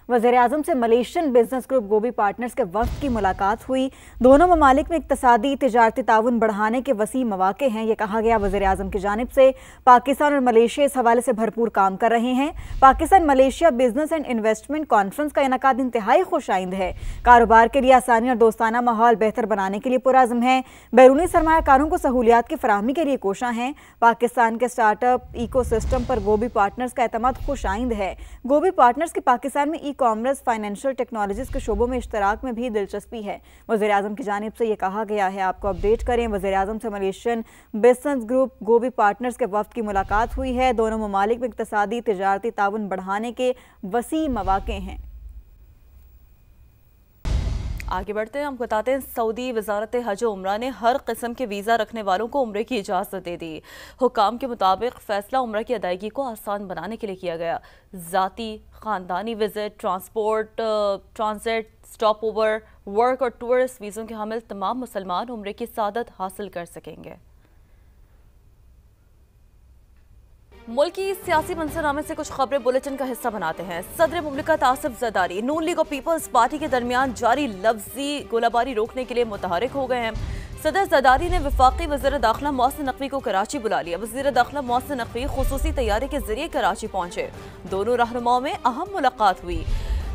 वज़ीर-ए-आज़म से Malaysian business group गोबी partners के वफ़द की मुलाकात हुई। दोनों ममालिक में इक़्तिसादी तिजारती ताउन बढ़ाने के वसी मौक़े हैं। ये कहा गया वज़ीर-ए-आज़म की जानिब से पाकिस्तान और मलेशिया इस हवाले से भरपूर काम कर रहे हैं। Pakistan Malaysia business and investment conference का इनकाद इंतहाई खुशाइंद है। कारोबार के लिए आसानी और दोस्ताना माहौल बेहतर बनाने के लिए पुरअज़्म है। बैरूनी सरमायाकारों को सहूलियात की फराहमी के लिए कोशां हैं। पाकिस्तान के स्टार्टअप इको सिस्टम पर गोबी पार्टनर्स का एतमाद खुशाइंद है। गोबी पार्टनर्स की पाकिस्तान में ई कॉमर्स, फाइनेंशियल टेक्नोलॉजीज के शोबों में इश्तराक में भी दिलचस्पी है। वज़ीर-ए-आज़म की जानिब से ये कहा गया है। आपको अपडेट करें, वज़ीर-ए-आज़म से मलेशियन बिजनेस ग्रुप गोबी पार्टनर्स के वफ़द की मुलाकात हुई है। दोनों ममालिक में इक़्तिसादी तिजारती ताउन बढ़ाने के वसी मौक़े हैं। आगे बढ़ते हैं, हम बताते हैं सऊदी वजारत हज उम्रा ने हर किस्म के वीज़ा रखने वालों को उम्रे की इजाज़त दे दी। हुकाम के मुताबिक फ़ैसला उम्रा की अदायगी को आसान बनाने के लिए किया गया। ज़ाती, ख़ानदानी visit, transport, transit, stopover, work और टूरिस्ट वीज़ों के हामिल तमाम मुसलमान उम्रे की सादत हासिल कर सकेंगे। मुल्क की सियासी मंजरनामे से कुछ खबरें बुलेटिन का हिस्सा बनाते हैं। सदर मुमलिकत आसिफ जरदारी नून लीग और पीपल्स पार्टी के दरमियान जारी लफ्जी गोलाबारी रोकने के लिए मुतहरिक हो गए हैं। सदर जरदारी ने वफाकी वज़ीर दाखिला मोहसिन नकवी को कराची बुला लिया। वज़ीर दाखिला मोहसिन नकवी खुसूसी तैयारी के जरिए कराची पहुंचे। दोनों रहनुमाओं में अहम मुलाकात हुई।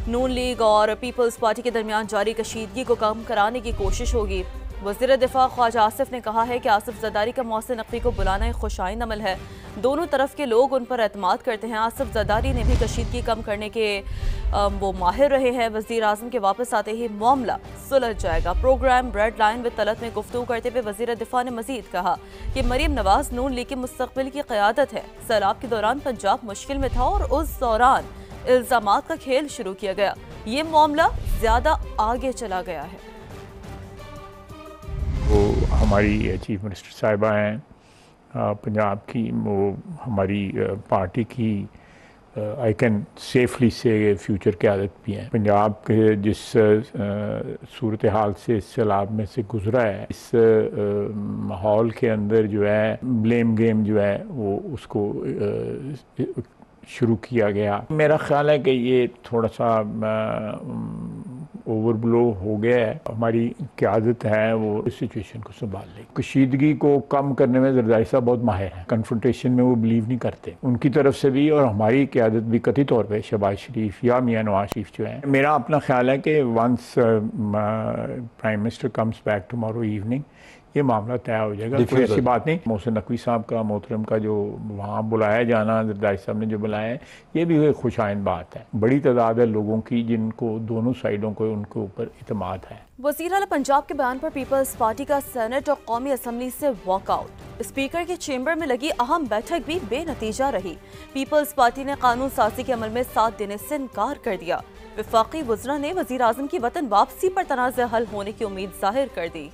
नून लीग और पीपल्स पार्टी के दरमियान जारी कशीदगी को कम कराने की कोशिश होगी। वज़ीर दिफा ख्वाजा आसिफ ने कहा है कि आसिफ जरदारी का मोहसिन नकवी को बुलाना एक खुशाइंद अमल है। दोनों तरफ के लोग उन पर एतमाद करते हैं। आसिफ जरदारी ने भी कशीदगी कम करने के वो माहिर रहे हैं। वज़ीर आज़म के वापस आते ही मामला सुलझ जाएगा। Programme red line with Talat में गुफ्तगू करते हुए वज़ीर दिफा ने मजीद कहा कि मरीम नवाज नून लीग के मुस्तकबिल की क़यादत है। सैलाब के दौरान पंजाब मुश्किल में था और उस दौरान इल्ज़ामात का खेल शुरू किया गया। ये मामला ज़्यादा आगे चला गया है। वो हमारी चीफ मिनिस्टर साहिबा हैं पंजाब की, वो हमारी पार्टी की आई कैन सेफली से फ्यूचर क़यादत भी हैं। पंजाब के जिस सूरत हाल से इस सैलाब में से गुजरा है, इस माहौल के अंदर जो है ब्लेम गेम जो है वो उसको शुरू किया गया। मेरा ख्याल है कि ये थोड़ा सा ओवरब्लो हो गया है। हमारी क़यादत है वो इस सिचुएशन को संभाल ले। कशीदगी को कम करने में जरदारी साहब बहुत माहिर हैं। कन्फ्रंटेशन में वो बिलीव नहीं करते। उनकी तरफ से भी और हमारी क़यादत भी कथित तौर पे शहबाज शरीफ या मियां नवाज शरीफ जो है, मेरा अपना ख्याल है कि once prime minister comes back tomorrow evening ये मामला तय हो जाएगा। कोई ऐसी बात नहीं। मोहसिन नकवी साहब का, मोहतरम का जो वहाँ बुलाया जाना, जरदारी साहब ने जो बुलाया है, ये भी एक खुशाइंद बात है। बड़ी तादाद है लोगों की जिनको दोनों साइडों को उनके ऊपर इतमाद है। वज़ीर आला पंजाब के बयान पर पीपल्स पार्टी का सेनेट और कौमी असम्बली से वॉकआउट। स्पीकर के चेंबर में लगी अहम बैठक भी बेनतीजा रही। पीपल्स पार्टी ने कानून साजी के अमल में साथ देने से इनकार कर दिया। वफाकी वज़रा ने वज़ीर आज़म की वतन वापसी पर तनाज़ा हल होने की उम्मीद जाहिर कर दी।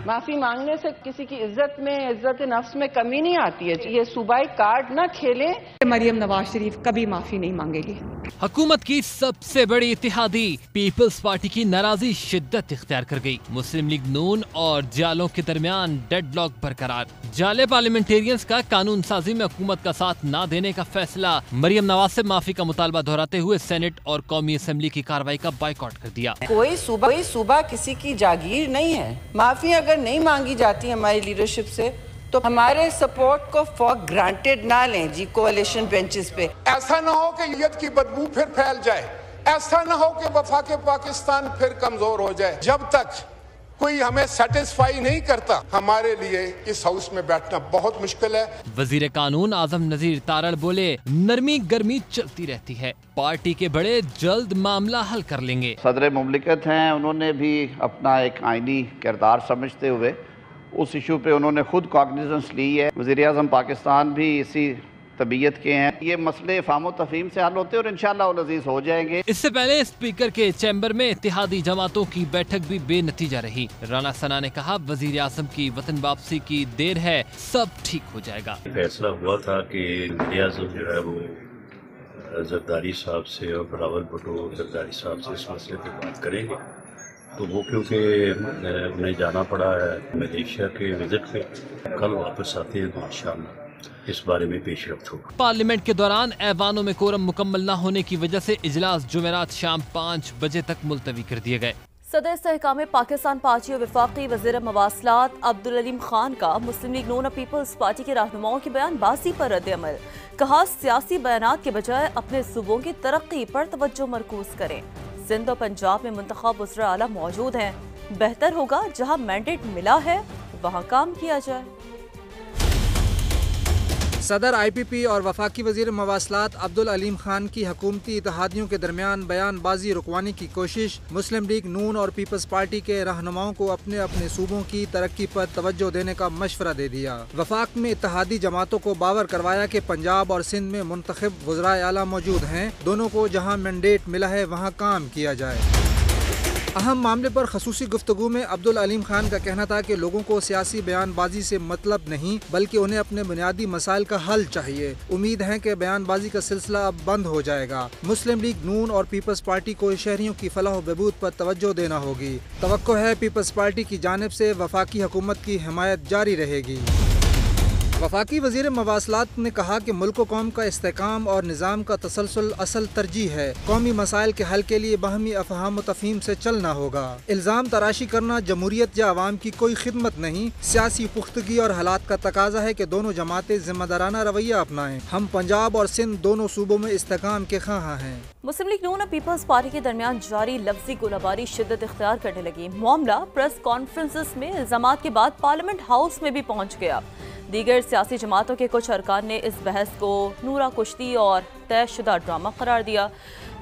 माफी मांगने से किसी की इज्जत में, इज्जत नफ्स में कमी नहीं आती है। ये सूबाई कार्ड ना खेले। मरियम नवाज शरीफ कभी माफी नहीं मांगेगी। हुकूमत की सबसे बड़ी इत्तेहादी पीपल्स पार्टी की नाराजी शिद्दत इख्तियार कर गई। मुस्लिम लीग नून और जालों के दरमियान डेडलॉक बरकरार। जाले पार्लियामेंटेरियंस का कानून साजी में हुकूमत का साथ न देने का फैसला। मरियम नवाज से माफी का मुतालबा दोहराते हुए सेनेट और कौमी असम्बली की कार्रवाई का बाइकआउट कर दिया। कोई सूबा किसी की जागीर नहीं है। माफी अगर नहीं मांगी जाती हमारी लीडरशिप से तो हमारे सपोर्ट को फॉर ग्रांटेड ना लें जी कोalition बेंचेस पे। ऐसा ना हो कि यत की बदबू फिर फैल जाए, ऐसा ना हो कि वफाके पाकिस्तान फिर कमजोर हो जाए। जब तक कोई हमें सेटिस्फाई नहीं करता, हमारे लिए इस हाउस में बैठना बहुत मुश्किल है। वजीर कानून आजम नजीर तारड़ बोले, नरमी गर्मी चलती रहती है, पार्टी के बड़े जल्द मामला हल कर लेंगे। सदर मुमलिकत हैं, उन्होंने भी अपना एक आईनी किरदार समझते हुए उस इशू पे उन्होंने खुद कॉग्निजेंस ली है। वज़ीर आज़म पाकिस्तान भी इसी तबीयत के हैं। ये मसले फाहम तफहीम से हल होते हैं और इंशाअल्लाह लजीज हो जाएंगे। इससे पहले स्पीकर के चैम्बर में इत्तेहादी जमातों की बैठक भी बेनतीजा रही। राना सना ने कहा, वजीर आज़म की वतन वापसी की देर है, सब ठीक हो जाएगा। फैसला हुआ था कि वज़ीर आज़म जो है वो जरदारी साहब से और बिलावल भुट्टो जरदारी साहब से इस मसले पर बात करेंगे, तो वो क्योंकि उन्हें जाना पड़ा है मलेशिया के विजिट पे, कल वापस आते हैं तो इंशाअल्लाह इस बारे में पेशरफ्त होगा। पार्लियामेंट के दौरान ऐवानों में कोरम मुकम्मल न होने की वजह से इजलास जुमेरात शाम 5 बजे तक मुलतवी कर दिए गए। सदर इस्तेहकाम पाकिस्तान पार्टी और वफाकी वज़ीर मवासलात अब्दुल अलीम खान का मुस्लिम लीग नून पीपल्स पार्टी के रहनुमाओं की बयानबाजी पर रद्द-ए-अमल। कहा, सियासी बयानात के बजाय अपने सूबों की तरक्की पर तवज्जो मरकूज करें। सिंध और पंजाब में मुंतखब वज़ीर आला मौजूद हैं, बेहतर होगा जहां मैंडेट मिला है वहां काम किया जाए। सदर IPP और वफाकी वज़ीर मवासलात अब्दुल अलीम खान की हुकूमती इत्तेहादियों के दरमियान बयानबाजी रुकवाने की कोशिश। मुस्लिम लीग नून और पीपल्स पार्टी के रहनुमाओं को अपने अपने सूबों की तरक्की पर तवज्जो देने का मशवरा दे दिया। वफाक में इत्तेहादी जमातों को बावर करवाया कि पंजाब और सिंध में मुंतखब वज़राए आला मौजूद हैं, दोनों को जहाँ मैंडेट मिला है वहाँ काम किया जाए। अहम मामले पर खसूसी गुफ्तगू में अब्दुल अलीम खान का कहना था कि लोगों को सियासी बयानबाजी से मतलब नहीं, बल्कि उन्हें अपने बुनियादी मसाइल का हल चाहिए। उम्मीद है कि बयानबाजी का सिलसिला अब बंद हो जाएगा। मुस्लिम लीग नून और पीपल्स पार्टी को शहरियों की फलाह बहबूद पर तवज्जो देना होगी। तवक्को है पीपल्स पार्टी की जानिब से वफाकी हुकूमत की हिमायत जारी रहेगी। वफाकी वज़ीर मवासलात ने कहा कि मुल्क कौम का इस्तेहकाम और निज़ाम का तसलसल असल तरजीह है। कौमी मसाइल के हल के लिए बाहमी अफ़हाम व तफ़हीम से चलना होगा। इल्ज़ाम तराशी करना जमहूरियत या आवाम की कोई खिदमत नहीं। सियासी पुख्तगी और हालात का तकाजा है कि दोनों जमातें जिम्मेदाराना रवैया अपनाएं। हम पंजाब और सिंध दोनों सूबों में इस्तेहकाम के ख़्वाह हैं। मुस्लिम लीग नून और पीपल्स पार्टी के दरमियान जारी लफ्जी गोलाबारी शिद्दत इख्तियार करने लगी। मामला प्रेस कॉन्फ्रेंसेस में इल्जामात के बाद पार्लियामेंट हाउस में भी पहुंच गया। दीगर सियासी जमातों के कुछ अरकान ने इस बहस को नूरा कुश्ती और तयशुदा ड्रामा करार दिया,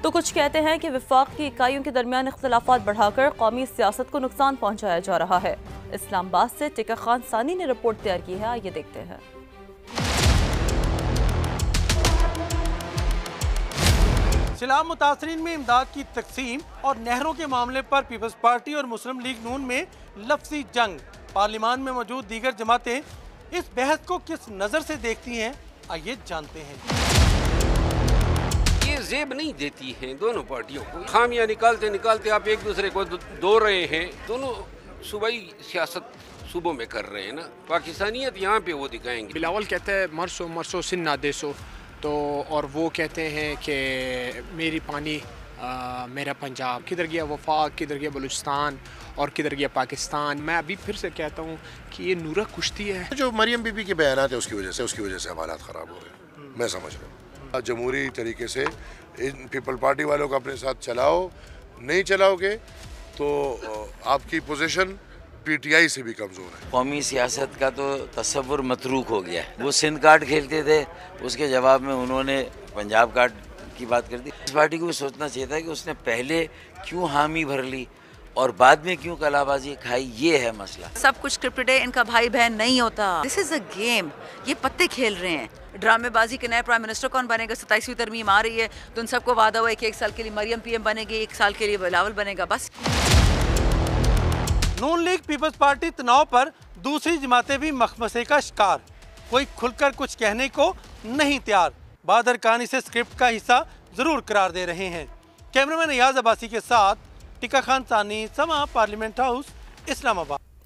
तो कुछ कहते हैं कि वफाक की इकाइयों के दरमियान इख्तलाफात बढ़ाकर कौमी सियासत को नुकसान पहुंचाया जा रहा है। इस्लामाबाद से टिका खान सानी ने रिपोर्ट तैयार की है, आइए देखते हैं। सैलाब मुतासरीन में इमदाद की तकसीम और नहरों के मामले पर पीपल्स पार्टी और मुस्लिम लीग नून में लफ्जी जंग। पार्लियामान में मौजूद दीगर जमातें इस बहस को किस नज़र से देखती हैं, आइए जानते हैं। ये जेब नहीं देती हैं दोनों पार्टियों को। खामियां निकालते निकालते आप एक दूसरे को दो रहे हैं। दोनों सूबाई सियासत सूबों में कर रहे हैं ना, पाकिस्तानियत यहाँ पे वो दिखाएंगे। बिलावल कहते हैं मरसो मरसो सिन ना देसो, तो और वो कहते हैं कि मेरी पानी मेरा पंजाब, किधर गया वफाक, किधर गया बलूचिस्तान और किधर गया पाकिस्तान। मैं अभी फिर से कहता हूँ कि ये नूरा कुश्ती है। जो मरियम बीबी के बयानात है उसकी वजह से हालात ख़राब हो रहे हैं, मैं समझ रहा हूँ। जमहूरी तरीके से इन पीपल पार्टी वालों को अपने साथ चलाओ, नहीं चलाओगे तो आपकी पोजीशन PTI से भी कमज़ोर है। कौमी सियासत का तो तस्वुर मतरूक हो गया है। वो सिंध कार्ड खेलते थे, उसके जवाब में उन्होंने पंजाब कार्ड की बात कर दी। इस पार्टी को भी सोचना चाहिए था कि उसने पहले क्यों हामी भर ली और बाद में क्यों कलाबाजी खाई। ये है मसला। सब कुछ स्क्रिप्टेड है, इनका भाई बहन नहीं होता। दिस इज अ गेम, ये पत्ते खेल रहे हैं। ड्रामेबाजी के नए प्राइम मिनिस्टर कौन बनेगा? 27वीं तरमीम आ रही है तो उन सबको वादा हुआ है कि 1 साल के लिए मरियम PM बनेगी, 1 साल के लिए बिलावल बनेगा, बस। नून लीग पीपल्स पार्टी तनाव पर दूसरी जमातें भी मखमसे का शिकार। कोई खुलकर कुछ कहने को नहीं तैयार। बादर खान इसे स्क्रिप्ट का हिस्सा जरूर करार दे रहे हैं। कैमरामैन रियाज अब्बासी के साथ टिका खान सानी, समा, पार्लियामेंट हाउस, इस्लामाबाद।